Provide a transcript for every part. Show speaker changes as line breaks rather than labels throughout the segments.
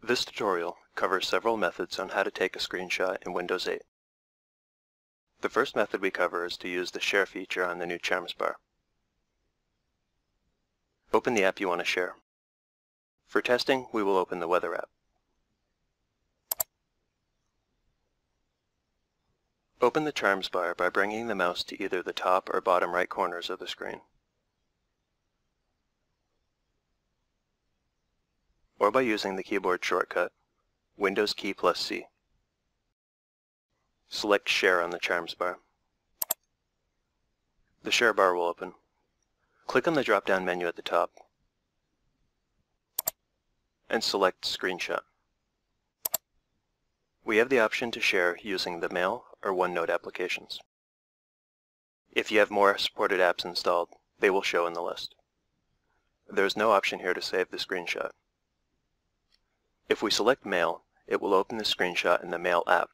This tutorial covers several methods on how to take a screenshot in Windows 8. The first method we cover is to use the Share feature on the new Charms bar. Open the app you want to share. For testing, we will open the Weather app. Open the Charms bar by bringing the mouse to either the top or bottom right corners of the screen, or by using the keyboard shortcut Windows key plus C. Select Share on the Charms bar. The Share bar will open. Click on the drop-down menu at the top and select Screenshot. We have the option to share using the Mail or OneNote applications. If you have more supported apps installed, they will show in the list. There is no option here to save the screenshot. If we select Mail, it will open the screenshot in the Mail app.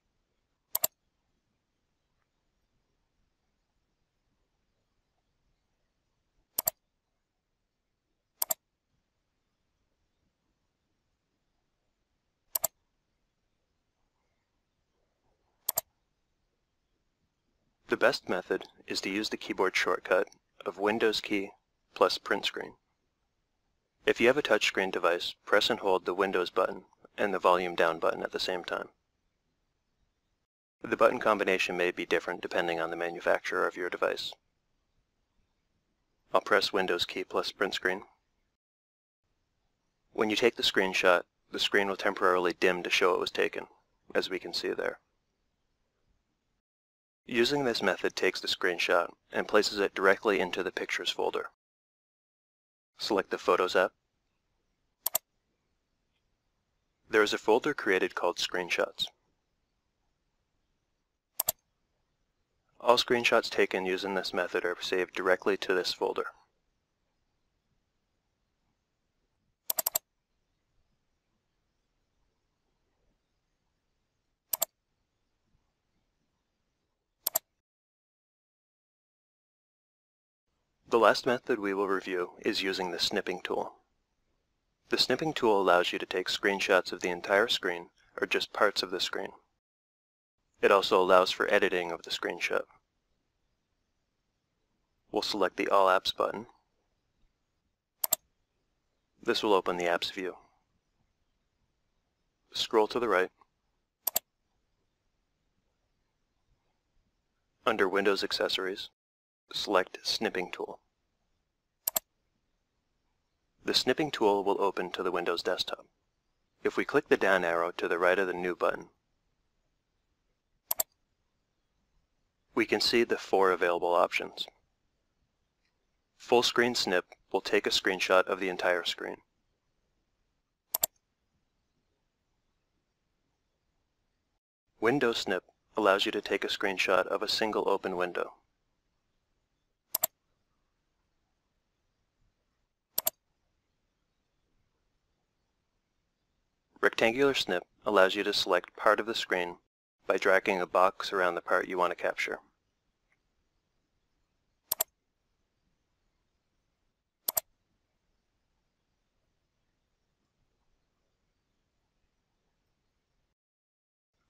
The best method is to use the keyboard shortcut of Windows key plus print screen. If you have a touchscreen device, press and hold the Windows button and the volume down button at the same time. The button combination may be different depending on the manufacturer of your device. I'll press Windows key plus print screen. When you take the screenshot, the screen will temporarily dim to show it was taken, as we can see there. Using this method takes the screenshot and places it directly into the Pictures folder. Select the Photos app. There is a folder created called Screenshots. All screenshots taken using this method are saved directly to this folder. The last method we will review is using the snipping tool. The snipping tool allows you to take screenshots of the entire screen or just parts of the screen. It also allows for editing of the screenshot. We'll select the All Apps button. This will open the Apps view. Scroll to the right. Under Windows Accessories, select Snipping Tool. The snipping tool will open to the Windows desktop. If we click the down arrow to the right of the New button, we can see the 4 available options. Full Screen Snip will take a screenshot of the entire screen. Window Snip allows you to take a screenshot of a single open window. Rectangular Snip allows you to select part of the screen by dragging a box around the part you want to capture.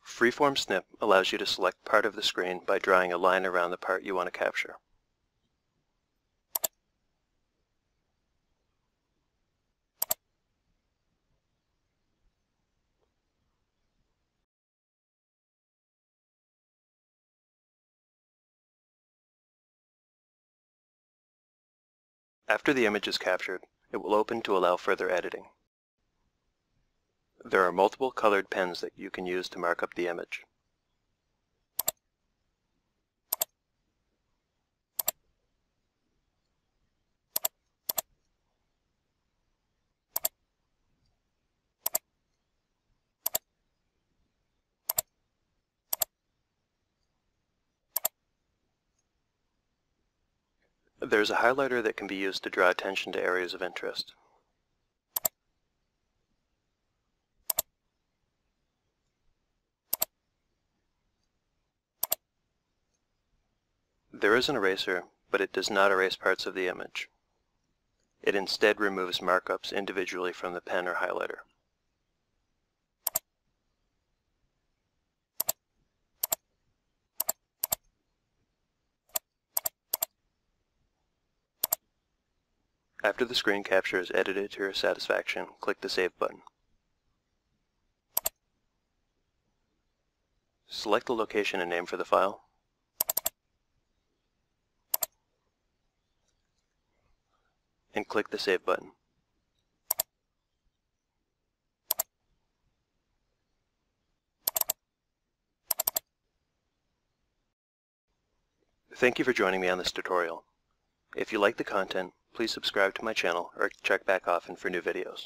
Freeform Snip allows you to select part of the screen by drawing a line around the part you want to capture. After the image is captured, it will open to allow further editing. There are multiple colored pens that you can use to mark up the image. There's a highlighter that can be used to draw attention to areas of interest. There is an eraser, but it does not erase parts of the image. It instead removes markups individually from the pen or highlighter. After the screen capture is edited to your satisfaction, click the Save button. Select the location and name for the file. And click the Save button. Thank you for joining me on this tutorial. If you like the content, please subscribe to my channel or check back often for new videos.